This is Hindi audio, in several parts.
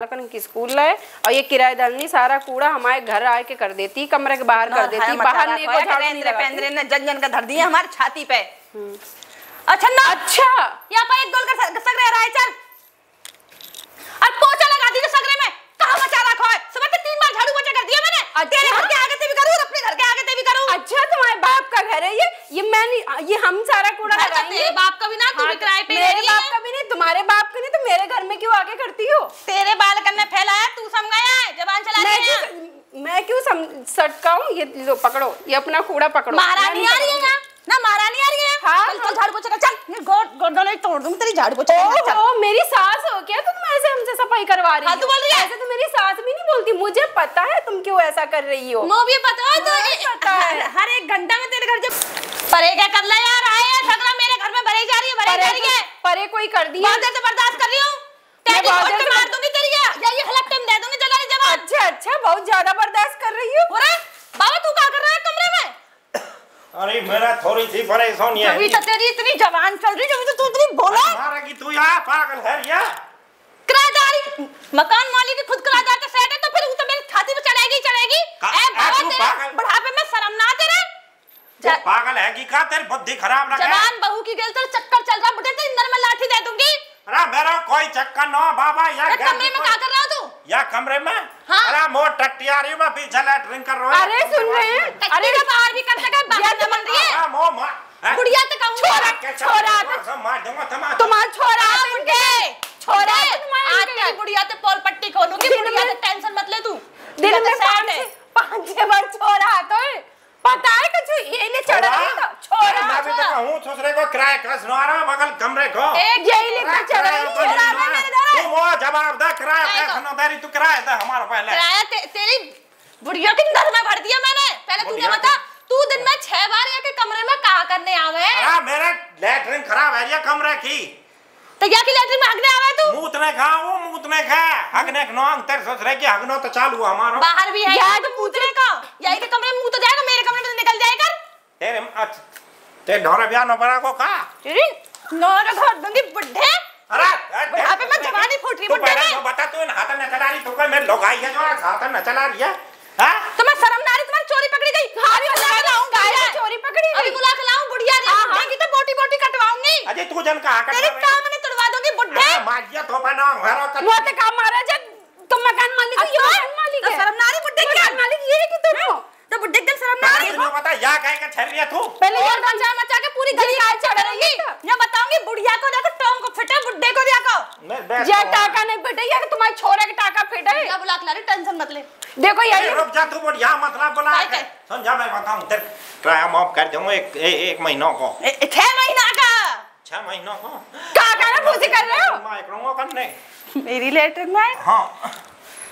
की स्कूल लाए और ये किराएदारनी सारा कूड़ा हमारे घर आके कर देती, कमरे के बाहर कर देती, बाहर नहीं को झाड़ू नहीं लगाती। ने जन का धर दिया हमारी छाती पे। अच्छा ना, अच्छा यहाँ पर एक गोल कर सगरे रहा है, चल और पोछा लगा दीजिए सगरे में। कहाँ मचा रखा है? सुबह से 3 बार झाड़ू पोछा कर दिया मैंने। तेरे घर के आगे से भी करूँ और अपने घर के आगे से भी करूँ। अच्छा तुम्हारे बाप का घर है ये मैंने ये हम सारा कूड़ा लगाएंगे। तेरे बाप का भी ना, तू भी किराए पे मेरे बाप का भी नहीं, तुम्हारे बाप का नहीं, तो मेरे घर में क्यों आके करती हो? तेरे बाल करने फैलाया, तू समझाया है, जबान चला रही है। मैं क्यों सटकाऊं? ये लो पकड़ो, ये अपना कूड़ा पकड़ो। महारानी आ रही है ना, महारानी आ रही है। हाँ, चल झाड़ू पोछा कर, चल गोड़ तोड़ दूंगी तेरी झाड़ू पोछा। ओहो, मेरी सास हो क्या तुम ऐसे हमसे सफाई करवा रही हो? तू बोल रही है? ऐसे तो मेरी सास भी नहीं बोलती। मुझे पता है तुम क्यों ऐसा कर रही हो। मुझे भी पता है, तो हर एक घंटा में तेरे घर से परे क्या कर ले यार, आए झगड़ा मेरे घर में भरे जा रही है। परे कोई कर दिया, बहुत देर से बर्दाश्त कर रही हूँ। तेरी घोट पे मार दूंगी तेरी, या ये हलक टाइम दे दूंगी जला जवान। अच्छा बहुत ज्यादा बर्दाश्त कर रही हो। अरे बाबा तू क्या कर रहा है कमरे में? अरे मेरा थोड़ी सी परेशानी है। अभी तो तेरी इतनी जवान चल रही, जब तू इतनी बोला मारेगी तू यार, पागल है ये। किराएदारी मकान मालिक खुद किराएदार का सेट है, तो फिर वो तो मेरी छाती पे चढ़ेगी। ए बाबा तेरे बुढ़ापे में शर्म ना तेरे? तू पागल है कि का? तेरी बुद्धि खराब ना है। जवान बहू की गेल तेरे चक्कर चल रहा, बुढ़े तेरे अंदर में लाठी दे दूंगी। अरे मेरा कोई चक्कर ना बाबा, यार कमरे में क्या कर रहा तू? या कमरे में? हाँ? अरे मोर टट्टी आ रही है, मैं पीछे ड्रिंक कर रहा हूं। अरे सुन रहे हैं? अरे बाहर भी करते का बाहर न बन रही है। हां मो मार बुढ़िया तो कहूं छोरा सब मार दूंगा तुम्हारा छोरा छोरा आज तेरी बुढ़िया ते पोल पट्टी खोलूंगी। बुढ़िया ते टेंशन मत ले तू। दिन में 5-6 बार छोरा आता है, पता है कुछ ये ले चढ़ रहा था। छोरा मैं भी तो कहूं ससुरे को किराए का सुना रहा बगल कमरे को एक यही लेकर चढ़ रही है। छोरा मेरे इधर तू वो जवाब दे, किराया का सुना दे, तू किराया दे हमारा पहले। किराया तेरी बुढ़िया के घर में भर दिया मैंने। पहले तू ये बता, तू दिन में 6 बार या के कमरे में कहां करने आवे? अरे मेरे लैट्रिन खराब है ये कमरे की। तो या की लैट्रिन में हगने आवे तू? मूतने खा वो मूतने खा हगने के नोंग तेरे ससुरे की हगनो तो चालू हमारा। बाहर भी है यार तो पूछने का, यही के कमरे में मुंह तो जाएगा, मेरे कमरे में तो निकल जाएगा। तेरे ढोरे ब्याह न बड़ा को का तेरी नौरा घर दूंगी बुढ़े। अरे बुढ़ापे में जवानी फूट रही बुढ़े में। तो बता तू इन हाथ न चला रही, तू कोई मेरे लोग आई है जो हाथ न चला रही है। हां तुम्हें शर्म ना आ रही? तुम्हारी चोरी पकड़ी गई। हां बुला के लाऊं, गाय चोरी पकड़ी गई। अभी बुला के लाऊं, बुढ़िया देगी तो बोटी कटवाऊंगी। अजय तू जन का हाथ तेरी टांग में तुड़वा दूंगी बुढ़े। मार दिया तो बना घरों का मोटे का मारा जब तुम मकान मालिक हो। ये मकान मालिक है, शर्म ना आ रही बुढ़े की? मकान मालिक ये है कि तुम हो, तो बुढ़े के शर्म ना आ रही? तुझे पता या कह के छल रही है तू? पहले ये मचा के पूरी गली आज चढ़ रही है। मैं बताऊंगी बुढ़िया को देखो टोंग को फिटे, बुढ़े को देखो ये टाका नहीं फिटे या तुम्हारे छोरे के टाका फिटे है। क्या बुला के ला रही? टेंशन मत ले। देखो यही रुक जा तू, बुढ़िया मतलब बुला के समझा। मैं बताऊं तेरे किराया माफ कर दूंगा एक महीनों को। 6 महीना का? 6 महीनों को टाका ना पूछी कर रहे हो? मैं करूंगा करने मेरी लेटरिन में। हां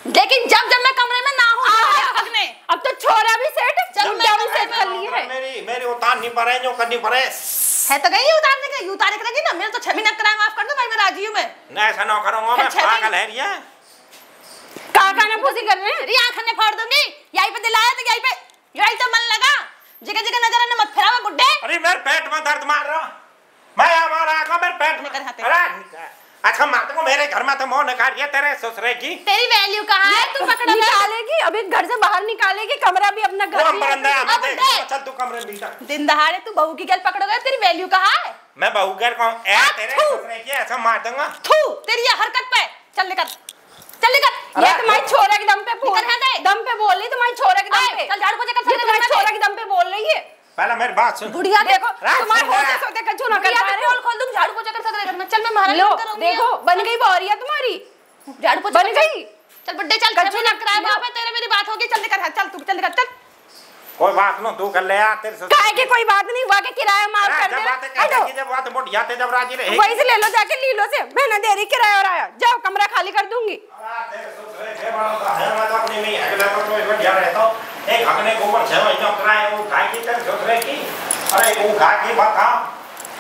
लेकिन जब मैं कमरे में ना हूं ने अब तो छोरा भी सेट कर ली है। मेरी उतार नहीं पड़े जो करनी पड़े है तो गई उतारने के, उतारे करेगी ना। मेरे तो 6 महीने किराया माफ कर दो भाई, मैं राजी हूं। मैं ऐसा ना करूंगा, मैं पागल है रिया। काका ना पूछी कर रहे हैं? रिया आंखें फाड़ दूंगी। यहीं पे दिलाया तो यहीं तो मन लगा। जगह नजर ने मत फिरावे बुड्ढे। अरे मेरे पेट में दर्द मार रहा, मैं हमारा आगा मेरे पेट में। अरे अच्छा मारते को मेरे घर में तो मोह निकाल दिया तेरे ससुरे की। तेरी वैल्यू कहां है? तू पकड़ निकालेगी अभी, घर से बाहर निकालेगी, कमरा भी अपना घर है। चल तू कमरे में बैठ। दिन दहाड़े तू बहू की गल पकड़ोगे, तेरी वैल्यू कहां है? मैं बहू कर कौन ए तेरे ससुरे की ऐसा मार दूंगा। थू तेरी ये हरकत पे चल निकल। ये तुम्हारे छोरे के दम पे बोल रही, तुम्हारे छोरे के दम पे। चल झाड़ू पोछा कर, तुम्हारे छोरे के दम पे बोल रही है। पहले मेरी बात सुन। बुढ़िया देखो तुम्हारे होते सोते कछु ना कर पा रहे हो। खोल दूं, झाड़ू पोछा कर सकते घर में। चल मैं महारानी करूंगी। देखो बन गई बौरिया तुम्हारी, झाड़ू पोछा बन गई। चल बुड्ढे चल, कछु ना कराए वहां पे तेरे मेरी बात होगी। चल निकल, चल तू चल निकल। कोई बात ना तू कर ले यार, तेरे ससुर काहे की कोई बात नहीं, वाके किराया माफ कर दे। जब बात बुढ़िया ते जब राजी रहे वहीं से ले लो जाके लीलो से, महीना देरी किराया और आया। जाओ कमरा खाली कर दूंगी। तेरे ससुरे के बड़ा है, मैं तो अपनी में अगला तो एक बढ़िया रहता हूं। एक हगने को ऊपर 6 महीना किराया वो खाई की तेरे ससुरे की। अरे वो खा की बात था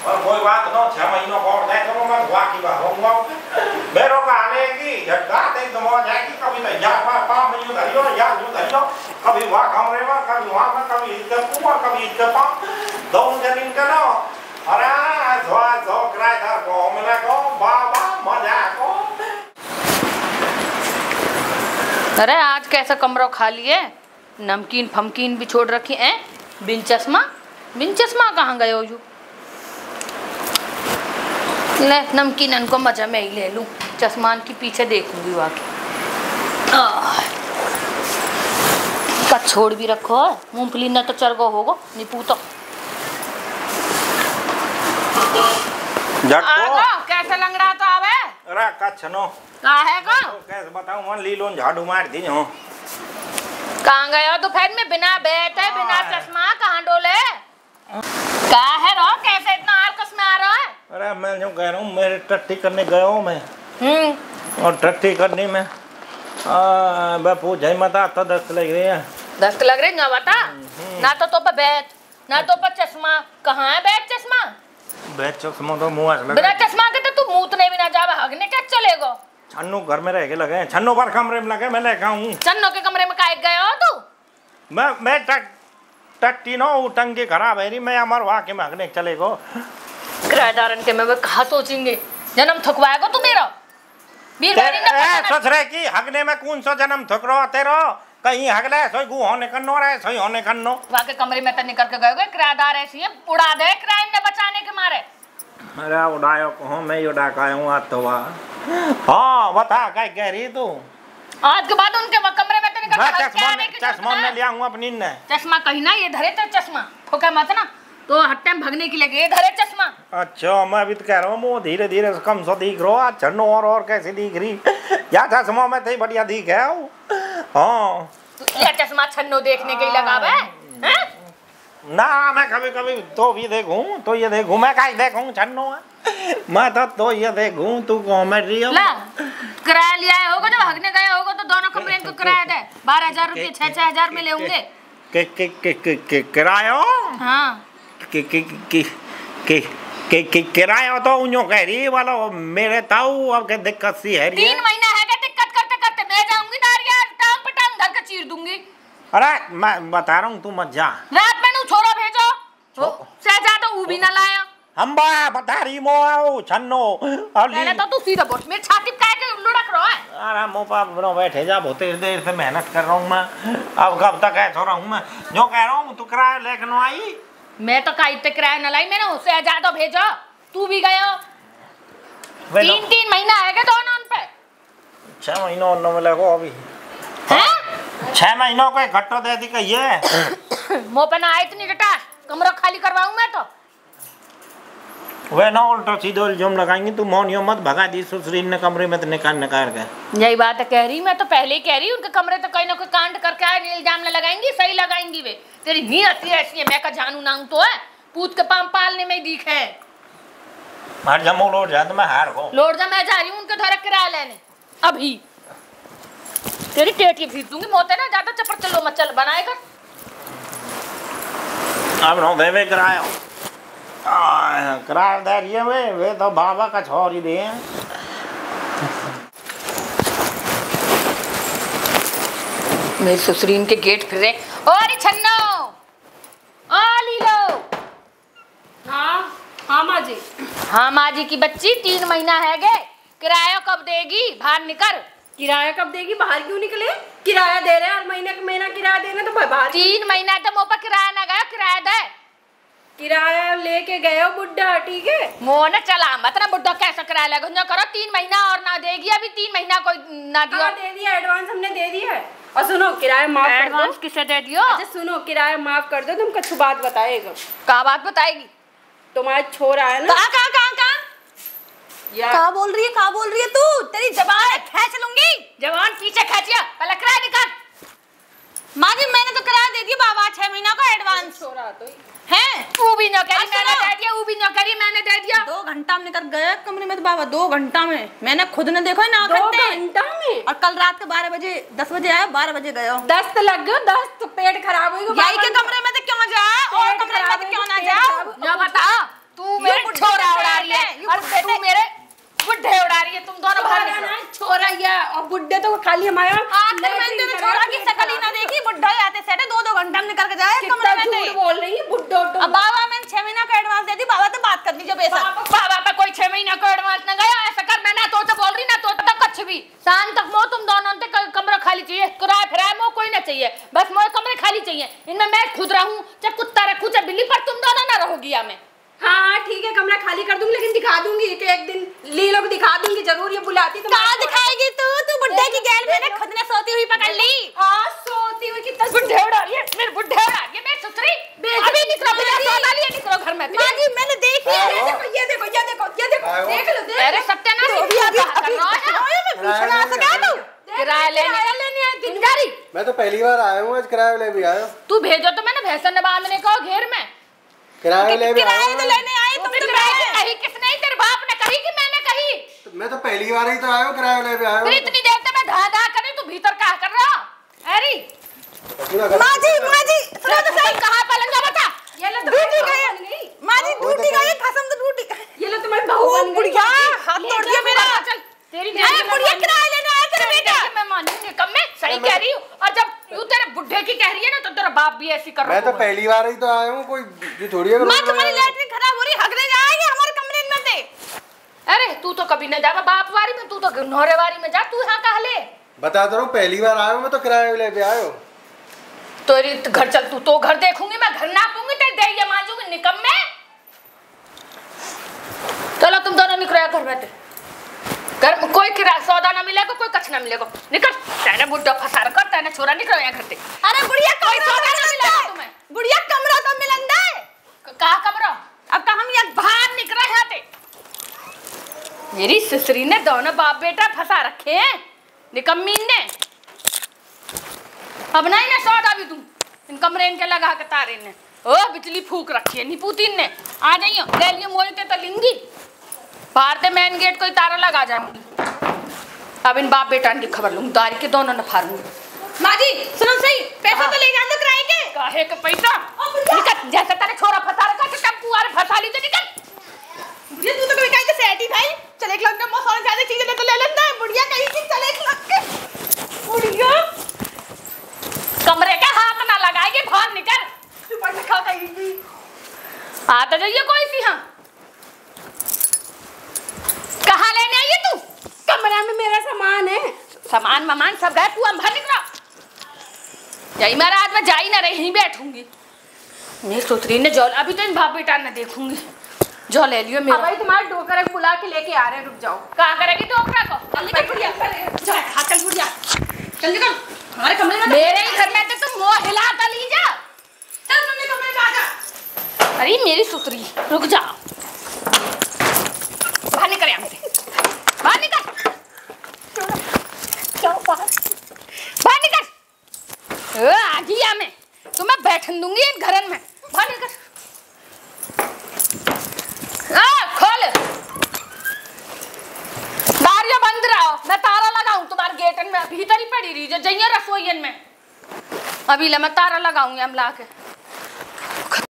और कोई बात ना 6 महीनों को और दे तो मैं हुआ की बात होऊंगा। मेरो का आलेगी झटका ते तुम हो जाएगी। कभी तो या पा मैं यूं धरियो या यूं धरियो, कभी वहां कमरे में, कभी वहां में, कभी इधर ऊपर, कभी इधर पा दोनों जमीन का ना। अरे जो किराएदार को मिला को बाबा मजा को अरे आज कैसा कमरा खाली है, नमकीन फमकीन भी छोड़ रखी है। बिन चश्मा कहाँ गए हो यू? ले नमकीन इनको मजा में ही ले लूं, चश्मान की पीछे देखूंगी वाकई। का छोड़ भी रखो है, मूंगफली न तो चरगो होगो निपू तो। कैसे लग रहा तो आवे? अरे का छनो का है का? कैसे बताऊं, मन लीलोन झाड़ू मार दी हो। कहाँ गए हो दोपहर में बिना बैठे बिना चश्मा, कहाँ डोले? का है रो, कैसे इतना आलकस में आ रहा है? अरे मैं जो कह रहा हूँ, मेरे टट्टी करने गया हूँ मैं, और टट्टी करने में बापू जय माता तो दस्त लग रही है। दस्त लग रही ना बता, ना तो पे बैठ ना तो पे चश्मा। कहाँ है बैठ चश्मा? बैठ चश्मा तो मुँह लगा। बिना चश्मा के तो तू मूतने भी ना जावे, हगने क्या चलेगो? छन्नू घर में रह के लगे, छन्नू पर कमरे में लगे, मैं लेकर आऊँ। छन्नू के कमरे में काहे गए हो तू? मैं टट्टी नो टंकी खराब है, मैं अमर वहाँ के में हगने चलेगो। किराएदारन के में कहा सोचेंगे, जन्म थकवाएगा तू मेरा? ससुरे की हगने में कौन सा जन्म थकरो तेरो, कहीं हगले सोई गु होने कन्नो रहे सोई होने कन्नो। वहाँ के कमरे में तो निकल के गए, किराएदार ऐसी है उड़ा दे क्राइम ने बचाने के मारे। अरे उड़ायो कहो, मैं उड़ा का आऊँ आज तो वाह। हाँ बता क्या कह रही तू? आज के बाद उनके कमरे में तो निकल के चश्मा में ले आऊँगा अपनी ने। चश्मा कहीं ना, ये धरे तो चश्मा ठोका मत ना, तो हर टाइम भगने के लगे ये धरे चश्मा। अच्छा मैं भी तो कह रहा हूँ, मुँह धीरे धीरे कम सा दिख रहा, छन्नो और कैसे दिख रही या चश्मा में तो बढ़िया दिख है। हाँ ये चश्मा छन्नो देखने के ही लगावे हैं? ना मैं कभी कभी तो भी देखूं, तो ये देखूं, मैं काहे देखूं छन्नो मैं तो ये देखूं। तू कॉमेडी हो ला किराया लिया होगा, जब हगने गए होगा तो दोनों कमरे को किराया दे 12,000 रुपये 6,000 में लेंगे किराया। हाँ किराया तो उन्हों कह रही वाला मेरे ताऊ अब के दिक्कत सी है। 3 महीना है क्या दिक्कत करते करते? मैं जाऊंगी नारिया टांग पे टांग धर के चीर दूंगी। अरे मैं बता रहा हूँ तू मत जा। रात में छोरा भेजो सहजा तो वो भी ना लाया। हम बता रही मो छन्नो पहले तो तू सीधा बोल, मेरी छाती पे के लुढ़क रहा है। अरे मो पाप बनो बैठे जा, बहुत देर से मेहनत कर रहा हूँ मैं, अब कब तक ऐसा रहा हूँ मैं। जो कह रहा हूँ तू किराया लेकर न आई। मैं तो कहीं तक किराया न लाई, मैंने उससे ज्यादा भेजो। तू भी गयो 3 महीना है दोनों पे। 6 महीनों में लगो अभी हैं? 6 महीनों को इकट्ठा दे दी कहिए। मुँह पे ना आए इतनी डटा, कमरा खाली करवाऊं मैं तो। वे ना उल्टा सीधे इल्जाम लगाएंगी, तू मोनियो मत भगा दी ससुरीन ने कमरे में तो निकाल के। यही बात है कह रही, मैं तो पहले ही कह रही उनके कमरे तो कहीं ना कोई कांड करके आए, इल्जाम न लगाएंगी, सही लगाएंगी वे। तेरी नीयत ऐसी है, मैं का जानू नाम तो है, पूत के पाम पालने में ही दिख है। हर जमो लोड जा तो मैं हार को लोड जा, मैं जा रही हूँ उनके घर किराया लेने अभी। तेरी टेटी भीज दूंगी, मोते ना ज्यादा चपर चलो मत चल बनाएगा। अब नो देवे किराया किराएदार ये वे तो बाबा का छोड़ ही दे। मेरी ससुरीन के गेट फिर रहे। और छन्नो ओ लीलो। हाँ माँ जी। हाँ माँ जी की बच्ची 3 महीना है गे, किराया कब देगी? बाहर निकल। किराया कब देगी? बाहर क्यों निकले? किराया दे रहे हैं, हर महीने का महीना किराया देना तो बाहर। 3 महीना तो मुँह पर किराया ना गया, किराया दे। किराया लेके गए हो बुड्ढा, ठीक है? मोह न चला मत ना, बुड्ढा कैसा किराया लेगा? जो करो 3 महीना और ना देगी, अभी 3 महीना कोई ना दियो। दे दिया एडवांस, हमने दे दिया है। और सुनो किराया माफ कर दो। एडवांस किसे दे दियो? अच्छा सुनो, किराया माफ कर दो, तुम कछु बात बताएगा। क्या बात बताएगी? तुम्हारा छोरा है ना। क्या बोल रही है तू? तेरी जबान खींच लूंगी। जबान पीछे खींचिया, पहले किराया निकाल। माँ जी मैंने तो किराया दे दिया बाबा, 6 महीना का एडवांस। छोरा तो है वो भी नौकरी मैंने दे दिया, वो भी नौकरी मैंने दे दिया। 2 घंटा में निकल गया कमरे में तो बाबा, 2 घंटा में मैंने खुद ने देखो ना। 2 घंटा में? और कल रात के 12 बजे 10 बजे आया, 12 बजे गया। दस्त लग गया, दस्त पेट खराब हो गया। यही के कमरे में तो क्यों जाए और कमरे में तो क्यों ना जाओ? जो बता, तू मेरे छोरा उड़ा रही है और तू मेरे बुड्ढे उड़ा रही है। तुम दोनों बाहर निकलो। छोरा या और बुड्ढे तो खाली हमारा। आखिर मैंने तेरे छोरा की शक्ल ही ना देखी, बुड्ढा आते सेटे 2 घंटा में निकल के जाए कमरे में। झूठ बोल रही है बुड्ढो। अब बाबा मैंने 6 महीना का एडवांस दे दी, बाबा से बात कर लीजिए बेशक। बाबा पे कोई 6 महीना का एडवांस ना गया। ऐसा कर, मैं ना तो बोल रही ना तो कुछ भी। शाम तक मो तुम दोनों ते कमरा खाली चाहिए। चाहिए, बस मोए कमरे खाली चाहिए, इनमें मैं खुद रहूं, चाहे कुत्ता रखूं चाहे बिल्ली, पर तुम दोनों ना रहोगी या में। हाँ ठीक है, कमरा खाली कर दूंगी, लेकिन दिखा दूंगी कि एक दिन लीलो को दिखा दूंगी जरूर। ये बुलाती तो कहाँ दिखाएगी तू बुड्ढे की गैल मैंने खुद ने सोती हुई पकड़ ली। हाँ सोती हुई कितना बुड्ढे उड़ा रही है, मेरे बुड्ढे उड़ा रही है, मैं सुथरी अभी निकलो, बिना सोना लिए निकलो घर में। माँ जी मैंने देखी है, ये देखो ये देखो ये देखो ये देखो, देख लो देख। अरे सत्यानाश कर रहा है किराया लेने आई थी गाड़ी। मैं तो पहली बार आया हूँ, आज किराया ले भी आया। तू भेजो तो मैंने भैंसन बांधने को घेर में किराया ले भी आया। किराए तो लेने आई तुम तो कही किसने, तेरे बाप ने कही कि मैंने कही? मैं तो पहली बार ही तो आया हूँ, किराया ले भी आया फिर हूँ। इतनी देर से मैं धा धा कर रही, तू भीतर क्या कर रहा? अरे माँ जी सुनो तो सही, कहाँ पलंगा बता? ये लो ड्यूटी गई माँ जी, ड्यूटी गई कसम से ड्यूटी। ये लो तुम्हारी बहू बन गई। बुढ़िया हाथ तोड़ दिया मेरा। चल तेरी बुढ़िया किराया लेने आया तेरा बेटा। मैं मानूंगी कम में सही कह रही हूँ, और जब तू तेरे बुढ़े की कह रही है ना तो तेरा बाप भी ऐसी कर रहा है। मैं तो पहली बार ही तो आया हूँ, कोई ये थोड़ी है। माँ तुम्हारी लैट्रिन खराब हो रही, हगने जाएंगे हमारे कमरे में से। अरे तू तो कभी न जावा बाप वारी में, तू तो नौरे वारी में जा, तू यहाँ कहा ले? बता तो रहा हूँ पहली बार आया हूँ, मैं तो किराया ले भी आया हूँ। तो घर चल, तू तो घर देखूंगी, मैं घर नापूंगी, तेरे दहिया मांजूंगी निकम में। चलो तुम दोनों निकलो घर में, घर में कोई किराया सौदा ना मिलेगा, कोई कछ ना मिलेगा, निकल। तेरे बुढ़ा फंसा रखा, तेरे छोरा निकलो यहाँ घर से। अरे बुढ़िया कोई कमरा सौदा तो ना मिलता मिलेगा है तुम्हें। बुढ़िया कमरा तो मिलता है। कहाँ कमरा? अब तो हम यहाँ बाहर निकल रहे थे, मेरी सिसरी ने दोनों बाप बेटा फंसा रखे हैं निकम्मीन ने। अब नहीं ना सौदा भी तुम इन कमरे इनके लगा के तारे ने, ओ बिजली फूक रखी है निपुतिन ने। आ जाइयो ले लियो मोल के तो लिंगी, बाहर से मेन गेट को ही तारा लगा जाऊंगी। अब इन बाप बेटा की खबर लूंगी, दारी के दोनों न फाड़ूंगी। माँ जी सुनो सही, पैसा तो ले जान दो किराए के। काहे के पैसा? निकल, जैसे तेरे छोरा फंसा रखा तो टप्पू वाले फंसा ली तो निकल। बुढ़िया तू तो कभी कहीं तो सेट ही भाई, चल 1 लाख का मौसम ज्यादा चीजें तो ले लेता है। बुढ़िया कहीं की चल 1 लाख के। बुढ़िया कमरे के हाथ ना लगाएगी, बाहर निकल। तू पढ़ लिखा कहीं आ तो जाइए कोई सी। हाँ कहाँ लेने आई है तू? कमरा में मेरा सामान है। सामान ममान सब गए, तू अंदर निकला। यही मेरा आज मैं जा ही ना रही, यहीं बैठूंगी। मेरी सुथरी ने जौल, अभी तो इन बाप बेटा ने देखूंगी। जो ले लियो मेरा। भाई तुम्हारे डोकरा को बुला के लेके आ रहे हैं, रुक जाओ। कहाँ करेगी डोकरा को? चल निकल बुढ़िया, चल हाथ चल बुढ़िया, चल निकल हमारे कमरे में। मेरे ही घर में तो तुम मुँह हिला कर ली जा। चल मम्मी कमरे में आ जा। अरे मेरी सुथरी रुक जा, बाहर निकल यहाँ से, बाहर निकल, बाहर निकल। आ गया मैं, तुम्हें बैठन दूंगी इन घरन में, बाहर निकल। खोल बारियां बंद रहो, मैं ताला लगाऊं तुम्हारे गेटन में, भीतर ही पड़ी रही जो जइया रसोईन में। अभी ले मैं ताला लगाऊंगी हम ला के।